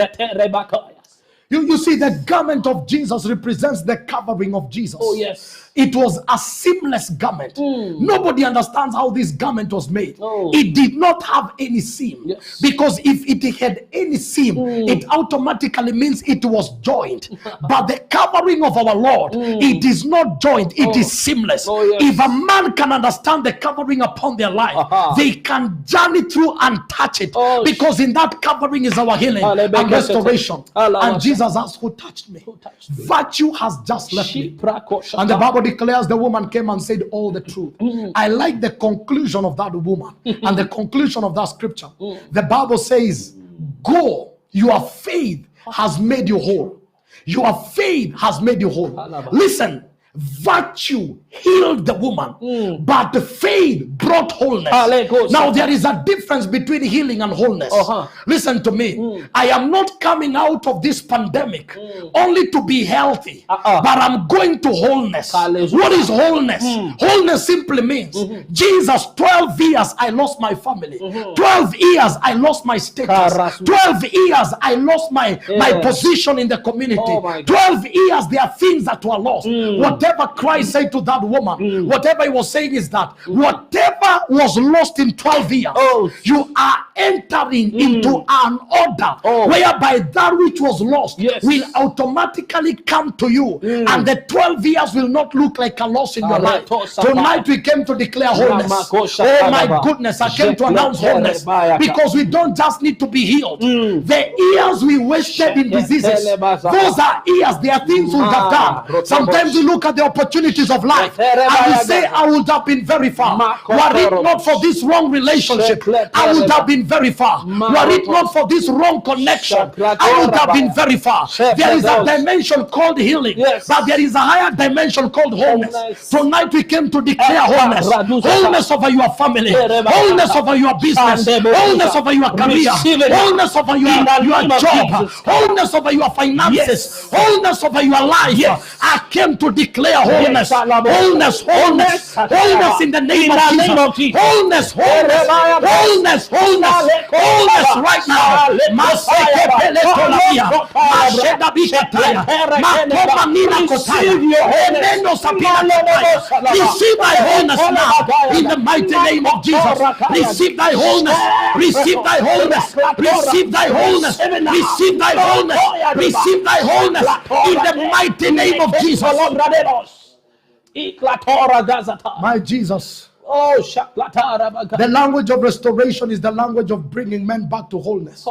You see, the garment of Jesus represents the covering of Jesus. It was a seamless garment. Nobody understands how this garment was made. It did not have any seam. Because if it had any seam, it automatically means it was joined. But the covering of our Lord, it is not joined, it is seamless. If a man can understand the covering upon their life, they can journey through and touch it. Because in that covering is our healing and restoration. And Jesus asked, who touched me? Virtue has just left me. And the Bible declares the woman came and said all the truth. I like the conclusion of that woman and the conclusion of that scripture. The Bible says, go, your faith has made you whole. Your faith has made you whole. Listen, virtue healed the woman, but the faith brought wholeness. Now there is a difference between healing and wholeness. Listen to me. I am not coming out of this pandemic only to be healthy, but I'm going to wholeness. What is wholeness? Wholeness simply means Jesus, 12 years I lost my family, 12 years I lost my status, 12 years I lost my position in the community, 12 years there are things that were lost. Whatever Christ said to that woman, whatever he was saying is that whatever was lost in 12 years, you are entering into an order whereby that which was lost will automatically come to you, and the 12 years will not look like a loss in your life. Tonight we came to declare wholeness. Oh my goodness, I came to announce wholeness, because we don't just need to be healed. The years we wasted in diseases, those are years, they are things we have done. Sometimes we look at the opportunities of life and we say, I would have been very far. Were it not for this wrong relationship, I would have been very far. Were it not for this wrong connection, I would have been very far. There is a dimension called healing, but there is a higher dimension called wholeness. Tonight we came to declare wholeness. Wholeness over your family, wholeness over your business, wholeness over your career, wholeness over your job, wholeness over your finances, wholeness over your life. I came to declare wholeness. Wholeness, wholeness, wholeness in the name of Jesus. Wholeness, wholeness, wholeness, wholeness, wholeness right now. Receive thy wholeness now in the mighty name of Jesus. Receive thy wholeness. Receive thy wholeness. Receive thy wholeness. Receive thy wholeness. Receive thy wholeness in the mighty name of Jesus. My Jesus. The language of restoration is the language of bringing men back to wholeness.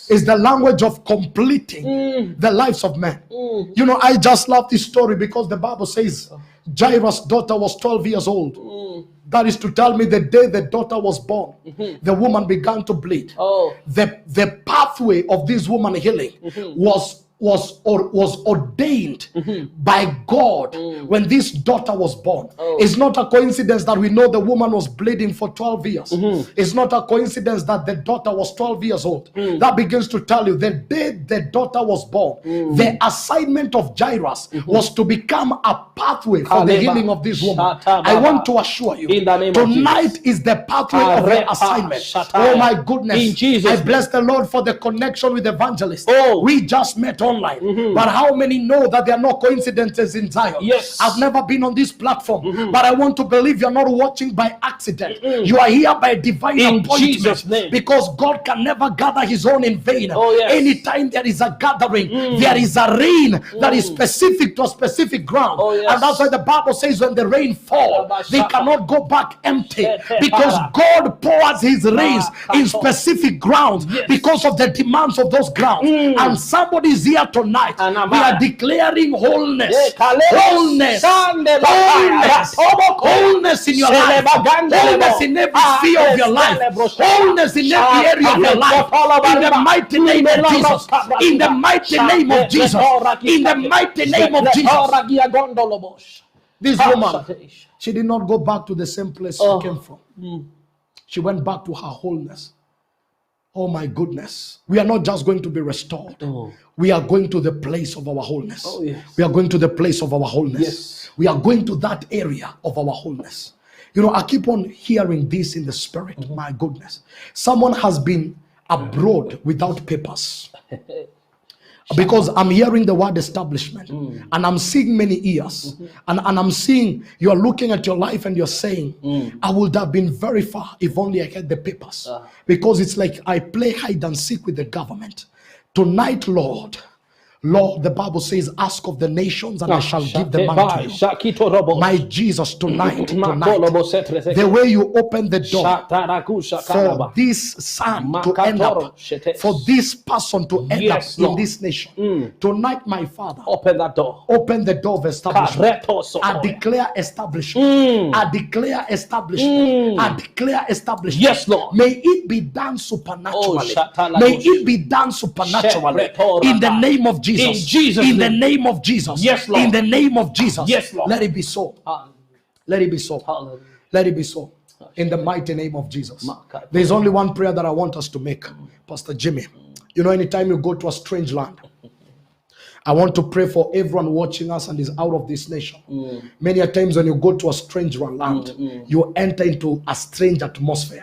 It's the language of completing the lives of men. You know, I just love this story because the Bible says Jairus' daughter was 12 years old. That is to tell me the day the daughter was born, the woman began to bleed. The pathway of this woman healing was ordained by God when this daughter was born. It's not a coincidence that we know the woman was bleeding for 12 years. It's not a coincidence that the daughter was 12 years old. That begins to tell you the day the daughter was born, the assignment of Jairus was to become a pathway for the healing of this woman. I want to assure you, tonight is the pathway of the assignment. Oh my goodness, I bless the Lord for the connection with evangelists. We just met online. But how many know that there are no coincidences in Zion? I've never been on this platform, but I want to believe you're not watching by accident. You are here by divine appointment, because God can never gather his own in vain. Anytime there is a gathering, there is a rain that is specific to a specific ground. And that's why the Bible says when the rain falls, they cannot go back empty, because God pours his rains in specific grounds because of the demands of those grounds. And somebody is here tonight. We are declaring wholeness. Wholeness. Wholeness. Wholeness in your life. Wholeness in every sphere of your life. Wholeness in every area of your life. In the mighty name of Jesus. In the mighty name of Jesus. In the mighty name of Jesus. This woman, she did not go back to the same place she came from. She went back to her wholeness. Oh my goodness. We are not just going to be restored. We are going to the place of our wholeness. We are going to the place of our wholeness. We are going to that area of our wholeness. You know, I keep on hearing this in the spirit. My goodness. Someone has been abroad without papers. Because I'm hearing the word establishment, and I'm seeing many ears, and I'm seeing you're looking at your life and you're saying, I would have been very far if only I had the papers. Because it's like I play hide and seek with the government. Tonight, Lord, the Bible says, ask of the nations and I shall give them unto you. My Jesus, tonight, the way you open the door for this son to end up, for this person to end up in this nation. Tonight, my Father, open that door. Open the door of establishment. I declare establishment. I declare establishment. I declare establishment. Yes, Lord. May it be done supernaturally. May it be done supernaturally. In the name of Jesus. Jesus. In Jesus' In the name. name of Jesus. Yes, Lord. In the name of Jesus. Yes, Lord. Let it be so. Let it be so. Hallelujah. Let it be so. In the mighty name of Jesus. There's only one prayer that I want us to make, Pastor Jimmy. You know, anytime you go to a strange land, I want to pray for everyone watching us and is out of this nation. Many a times when you go to a strange land, you enter into a strange atmosphere.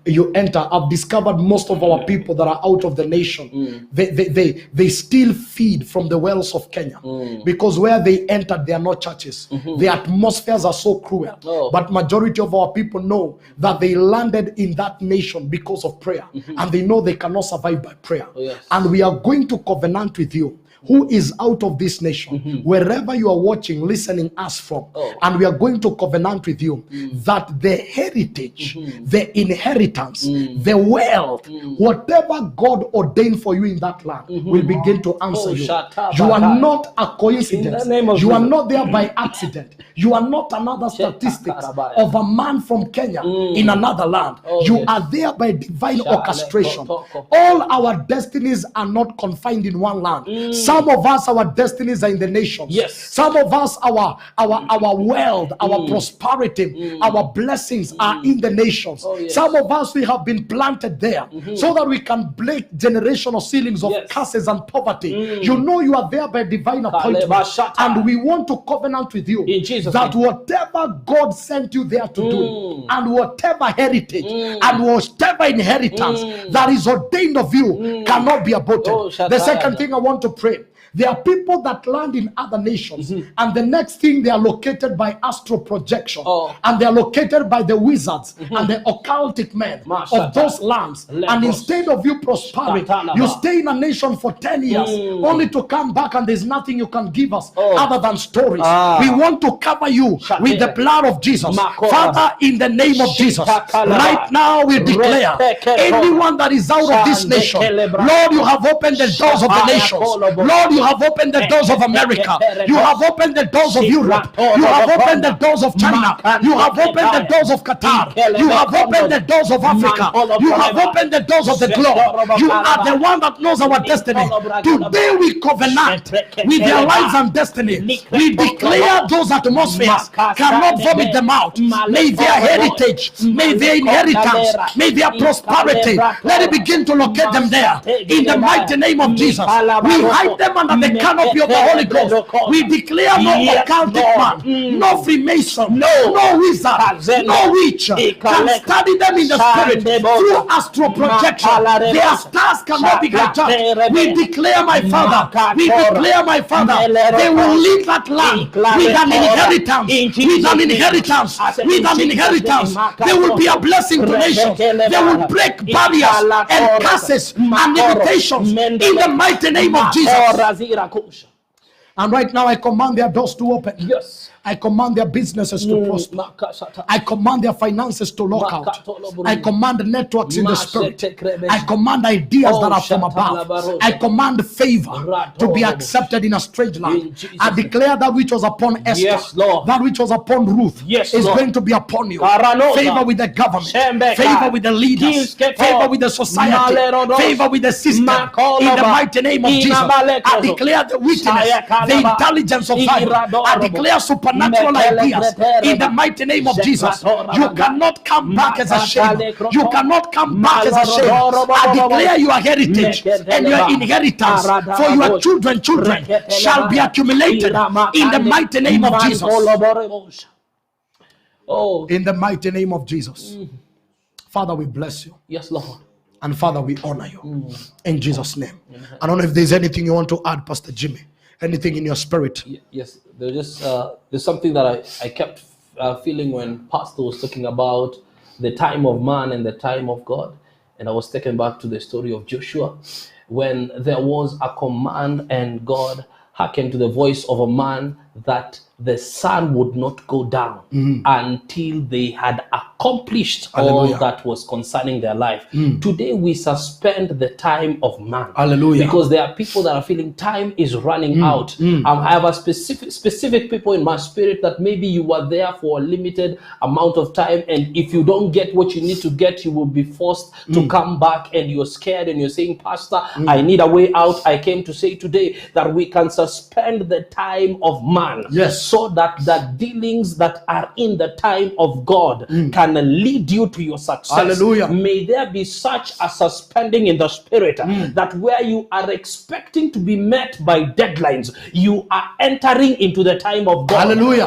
You enter. I've discovered most of our people that are out of the nation, they still feed from the wells of Kenya, because where they entered, they are not churches. The atmospheres are so cruel. But majority of our people know that they landed in that nation because of prayer, and they know they cannot survive by prayer. And we are going to covenant with you, who is out of this nation, wherever you are watching, listening us from, and we are going to covenant with you that the heritage, the inheritance, the wealth, whatever God ordained for you in that land will begin to answer you. You are not a coincidence. You are not there by accident. You are not another statistic of a man from Kenya in another land. You are there by divine orchestration. All our destinies are not confined in one land. Some of us, our destinies are in the nations. Yes. Some of us, our wealth, our prosperity, our blessings are in the nations. Some of us, we have been planted there so that we can break generational ceilings of curses and poverty. You know you are there by divine appointment, and we want to covenant with you that whatever God sent you there to do, and whatever heritage and whatever inheritance that is ordained of you cannot be aborted. The second thing I want to pray, there are people that land in other nations, and the next thing they are located by astral projection, and they are located by the wizards and the occultic men of those lands. And instead of you prospering, you stay in a nation for 10 years only to come back, and there's nothing you can give us other than stories. We want to cover you with the blood of Jesus. Father, in the name of Jesus, right now we declare anyone that is out of this nation, Lord, you have opened the doors of the nations. Lord, you have opened the doors of America. You have opened the doors of Europe. You have opened the doors of China. You have opened the doors of Qatar. You have opened the doors of Africa. You have opened the doors of the globe. You are the one that knows our destiny. Today we covenant with their lives and destiny. We declare those atmospheres cannot vomit them out. May their heritage, may their inheritance, may their prosperity, let it begin to locate them there. In the mighty name of Jesus, we hide them under the canopy of the Holy Ghost. We declare no occultic man, no Freemason, no wizard, no witch can study them in the spirit through astral projection. Their stars cannot be hijacked. We declare, my Father, we declare, my Father, they will leave that land with an inheritance, with an inheritance, with an inheritance. They will be a blessing to nations. They will break barriers and curses and limitations in the mighty name of Jesus. And right now I command their doors to open. Yes. I command their businesses to prosper. I command their finances to lock out. I command networks in the spirit. I command ideas that are from above. I command favor to be accepted in a strange land. I declare that which was upon Esther, that which was upon Ruth, is going to be upon you. Favor with the government, favor with the leaders, favor with the society, favor with the system. In the mighty name of Jesus, I declare the witness, the intelligence of Bible. I declare supernatural ideas in the mighty name of Jesus. You cannot come back as a shame. You cannot come back as a shame. I declare your heritage and your inheritance for your children shall be accumulated in the mighty name of Jesus. In the mighty name of Jesus. Father, we bless you. Yes, Lord. And Father, we honor you in Jesus' name. I don't know if there's anything you want to add, Pastor Jimmy. Anything in your spirit? Yes, there's something that I kept feeling when Pastor was talking about the time of man and the time of God. And I was taken back to the story of Joshua, when there was a command and God hearkened to the voice of a man that the sun would not go down until they had accomplished all that was concerning their life. Today we suspend the time of man. Hallelujah. Because there are people that are feeling time is running out. I have a specific people in my spirit that maybe you were there for a limited amount of time, and if you don't get what you need to get, you will be forced to come back, and you're scared and you're saying, Pastor, I need a way out. I came to say today that we can suspend the time of man. Yes. So that the dealings that are in the time of God can lead you to your success. Hallelujah. May there be such a suspending in the spirit that where you are expecting to be met by deadlines, you are entering into the time of God. Hallelujah.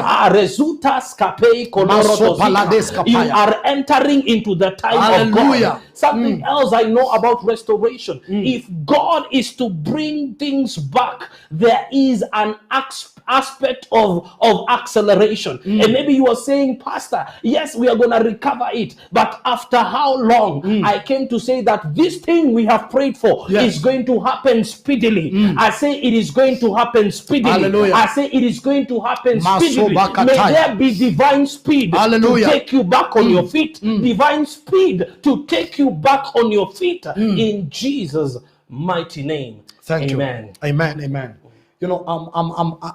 You are entering into the time of God. Something else I know about restoration. If God is to bring things back, there is an aspect of acceleration. And maybe you are saying, Pastor, yes, we are going to recover it, but after how long? I came to say that this thing we have prayed for is going to happen speedily. I say it is going to happen speedily. Hallelujah. I say it is going to happen speedily. May there be divine speed to take you back on your feet. Divine speed to take you back on your feet in Jesus' mighty name. Thank Amen. you. Amen. Amen. You know,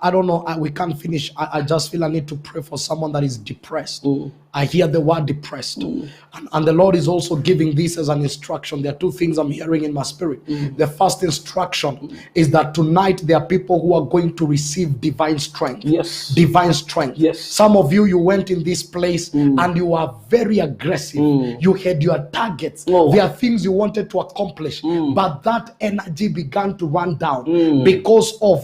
I don't know. We can't finish. I just feel I need to pray for someone that is depressed. I hear the word depressed. And the Lord is also giving this as an instruction. There are two things I'm hearing in my spirit. The first instruction is that tonight there are people who are going to receive divine strength. Yes. Divine strength. Yes. Some of you went in this place and you are very aggressive. You had your targets. There are things you wanted to accomplish, but that energy began to run down because of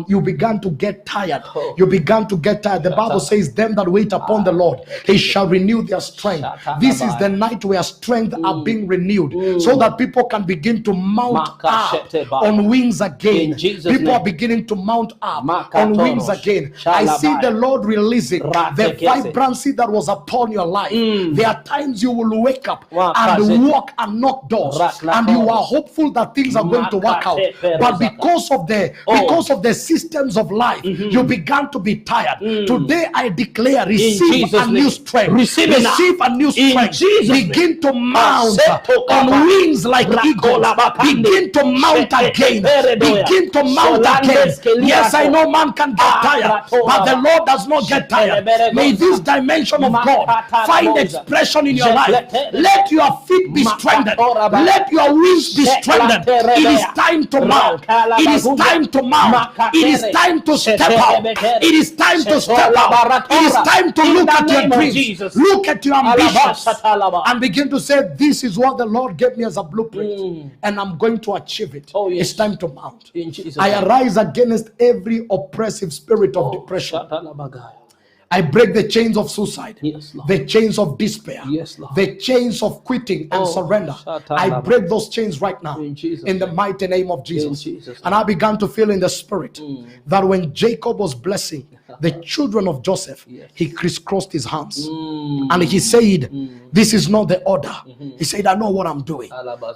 you began to get tired. You began to get tired. The Bible says, them that wait upon the Lord, he shall renew their strength. This is the night where strength are being renewed, so that people can begin to mount up on wings again. People are beginning to mount up on wings again. I see the Lord releasing the vibrancy that was upon your life. There are times you will wake up and walk and knock doors, and you are hopeful that things are going to work out, but because of the systems of life, you began to be tired. Today I declare, receive a new strength. Receive a new strength. Begin to mount on wings like eagles. Begin to mount again. Begin to mount again. Yes, I know man can get tired, but the Lord does not get tired. May this dimension of God find expression in your life. Let your feet be strengthened. Let your wings be strengthened. It is time to mount. It is time to mount. It is time to step out. It is time to step out. It is time to look at your dreams. Look at your ambitions and begin to say, this is what the Lord gave me as a blueprint, and I'm going to achieve it. It's time to mount. I arise against every oppressive spirit of depression. I break the chains of suicide, the chains of despair, the chains of quitting and surrender. I break those chains right now in the mighty name of Jesus. And I began to feel in the spirit that when Jacob was blessing the children of Joseph, he crisscrossed his hands and he said, this is not the order. He said, I know what I'm doing.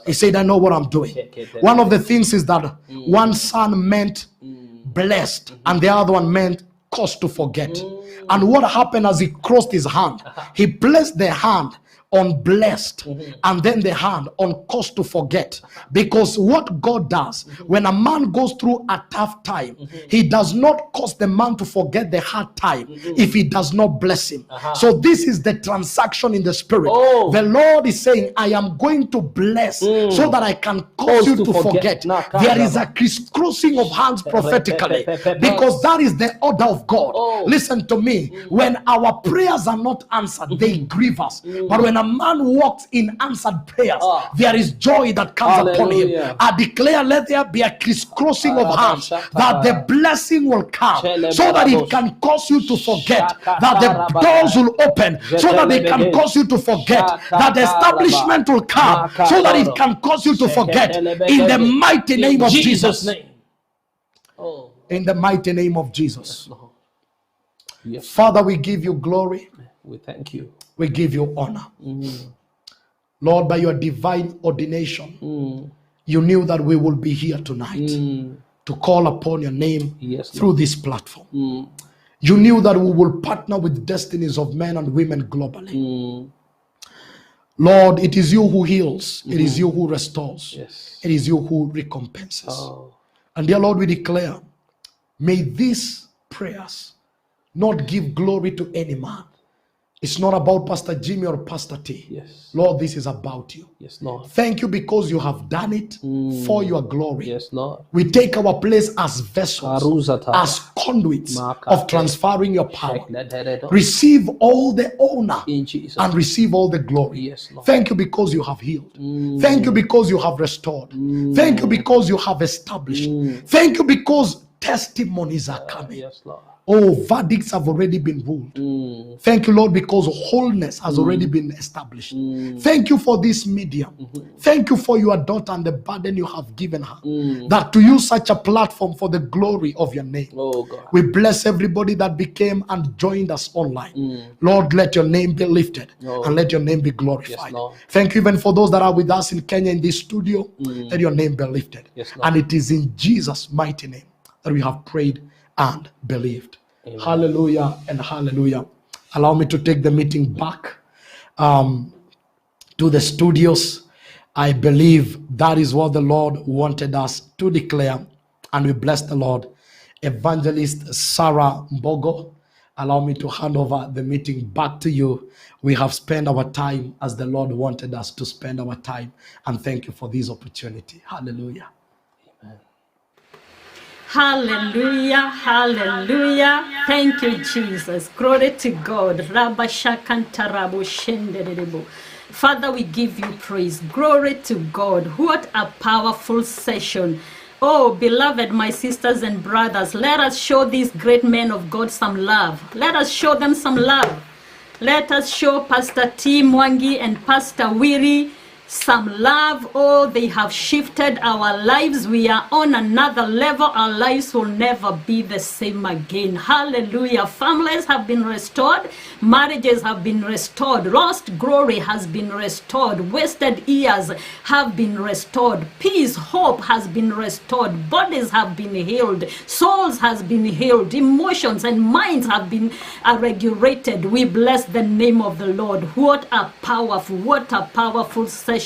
He said, I know what I'm doing. One of the things is that one son meant blessed and the other one meant cause to forget. And what happened as he crossed his hand, he placed the hand on blessed and then the hand on cause to forget. Because what God does when a man goes through a tough time, he does not cause the man to forget the hard time if he does not bless him. So this is the transaction in the spirit. The Lord is saying, I am going to bless so that I can cause you to forget. There is a crisscrossing of hands prophetically, because that is the order of God. Listen to me, when our prayers are not answered, they grieve us. But when a man walks in answered prayers, there is joy that comes upon him. I declare, let there be a crisscrossing of hands, that the blessing will come, so that it can cause you to forget, that the doors will open, so that it can cause you to forget, that the establishment will come, so that it can cause you to forget, in the mighty name of Jesus. In the mighty name of Jesus. Father, we give you glory. We thank you. We give you honor. Lord, by your divine ordination, you knew that we will be here tonight to call upon your name through this platform. You knew that we will partner with destinies of men and women globally. Lord, it is you who heals. It is you who restores. Yes. It is you who recompenses. And dear Lord, we declare, may these prayers not give glory to any man. It's not about Pastor Jimmy or Pastor T. Yes. Lord, this is about you. Yes, Lord. Thank you because you have done it for your glory. Yes, Lord. We take our place as vessels, as conduits of transferring your power. Receive all the honor in Jesus. and receive all the glory. Yes, Lord. Thank you because you have healed. Thank you because you have restored. Thank you because you have established. Thank you because testimonies are coming. Yes, Lord. Oh, verdicts have already been ruled. Thank you, Lord, because wholeness has already been established. Thank you for this medium. Thank you for your daughter and the burden you have given her. That to use such a platform for the glory of your name. Oh, God. We bless everybody that became and joined us online. Lord, let your name be lifted and let your name be glorified. Yes, thank you even for those that are with us in Kenya in this studio. Let your name be lifted. Yes, and it is in Jesus' mighty name that we have prayed and believed. Amen. Hallelujah and hallelujah. Allow me to take the meeting back to the studios. I believe that is what the Lord wanted us to declare, and we bless the Lord. Evangelist Sarah Mbogo, allow me to hand over the meeting back to you. We have spent our time as the Lord wanted us to spend our time, and thank you for this opportunity. Hallelujah. Hallelujah, hallelujah. Thank you, Jesus. Glory to God. Father, we give you praise. Glory to God. What a powerful session. Oh, beloved, my sisters and brothers, let us show these great men of God some love. Let us show them some love. Let us show Pastor T. Mwangi and Pastor Wiri some love. Oh, they have shifted our lives. We are on another level. Our lives will never be the same again. Hallelujah. Families have been restored. Marriages have been restored. Lost glory has been restored. Wasted years have been restored. Peace, hope has been restored. Bodies have been healed. Souls has been healed. Emotions and minds have been regulated. We bless the name of the Lord. What a powerful session.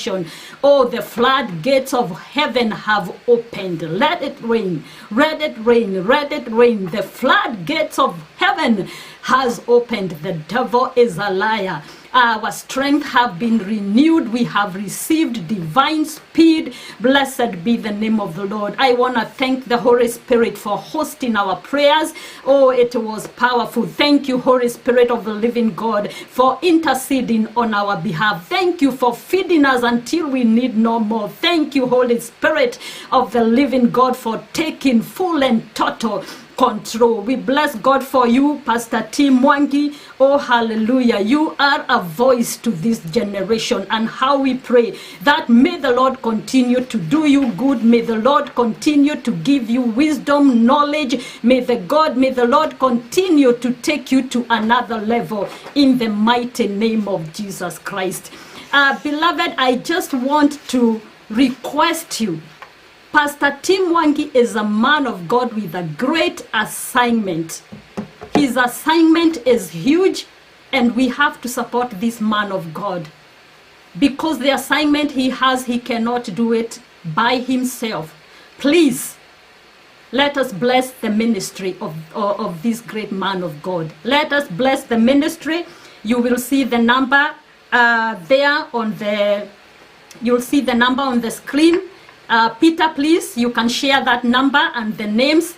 Oh, the floodgates of heaven have opened. Let it rain. Let it rain. Let it rain. The floodgates of heaven has opened. The devil is a liar. Our strength have been renewed. We have received divine speed. Blessed be the name of the Lord. I want to thank the Holy Spirit for hosting our prayers. Oh, it was powerful. Thank you, Holy Spirit of the living God, for interceding on our behalf. Thank you for feeding us until we need no more. Thank you, Holy Spirit of the living God, for taking full and total control. We bless God for you, Pastor T. Mwangi. Oh, hallelujah. You are a voice to this generation, and how we pray that may the Lord continue to do you good. May the Lord continue to give you wisdom, knowledge. May the Lord continue to take you to another level in the mighty name of Jesus Christ. Beloved, I just want to request you. Pastor Tim Mwangi is a man of God with a great assignment. His assignment is huge, and we have to support this man of God. Because the assignment he has, he cannot do it by himself. Please, let us bless the ministry of this great man of God. Let us bless the ministry. You will see the number there on the, you'll see the number on the screen. Peter, please, you can share that number and the names.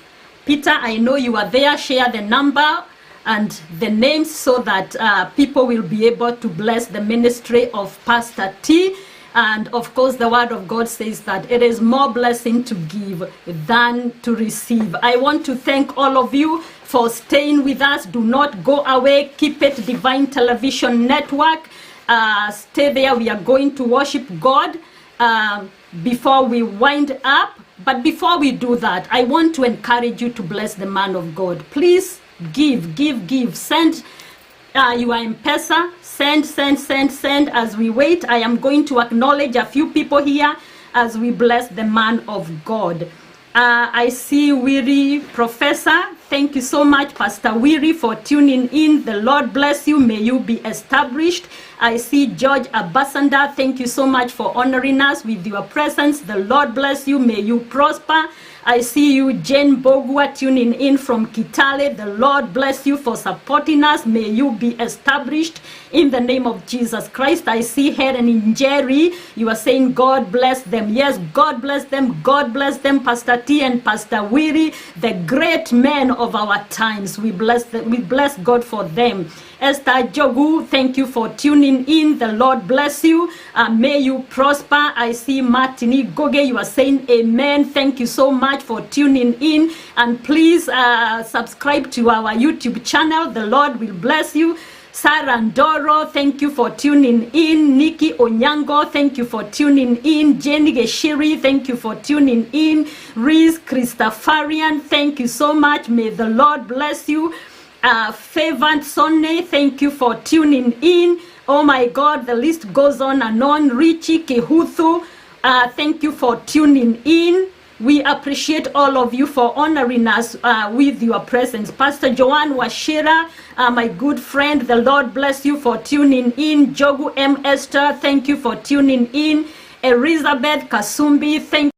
Peter, I know you are there. Share the number and the names so that people will be able to bless the ministry of Pastor T. And of course, the word of God says that it is more blessing to give than to receive. I want to thank all of you for staying with us. Do not go away. Keep it Divine Television Network. Stay there. We are going to worship God before we wind up. But before we do that, I want to encourage you to bless the man of God. Please give. Send your M-Pesa. Send. As we wait, I am going to acknowledge a few people here as we bless the man of God. I see Wiri Professor. Thank you so much, Pastor Weary, for tuning in. The Lord bless you. May you be established. I see George Abasanda. Thank you so much for honoring us with your presence. The Lord bless you. May you prosper. I see you, Jane Bogwa, tuning in from Kitale. The Lord bless you for supporting us. May you be established in the name of Jesus Christ. I see Helen and Jerry. You are saying God bless them. Yes, God bless them. God bless them. Pastor T and Pastor Weary, the great men of our times. We bless them. We bless God for them. Esther Jogu, thank you for tuning in. The Lord bless you. May you prosper. I see Martini Goge. You are saying amen. Thank you so much for tuning in. And please subscribe to our YouTube channel. The Lord will bless you. Sarah Ndoro, thank you for tuning in. Nikki Onyango, thank you for tuning in. Jenny Geshiri, thank you for tuning in. Reese Christopherian, thank you so much. May the Lord bless you. Favant Sonne, thank you for tuning in. Oh my God, the list goes on and on. Richie Kehuthu, thank you for tuning in. We appreciate all of you for honoring us with your presence. Pastor Joanne Washira, my good friend, the Lord bless you for tuning in. Jogu M. Esther, thank you for tuning in. Elizabeth Kasumbi, thank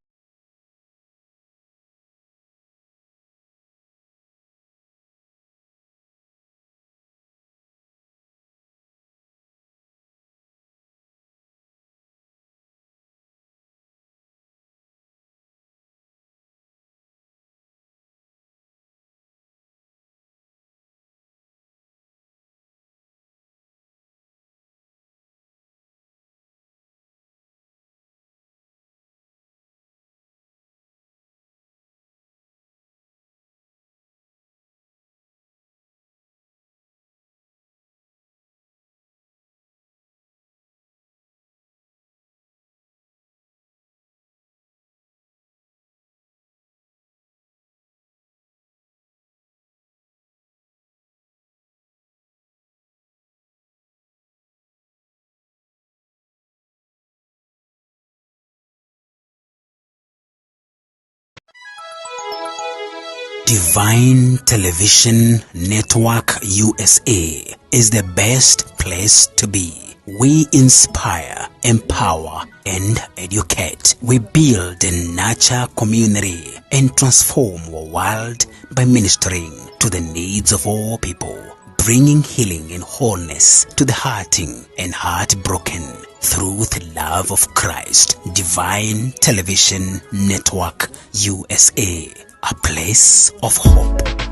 Divine Television Network USA is the best place to be. We inspire, empower, and educate. We build and nurture community and transform our world by ministering to the needs of all people, bringing healing and wholeness to the hurting and heartbroken through the love of Christ. Divine Television Network USA, a place of hope.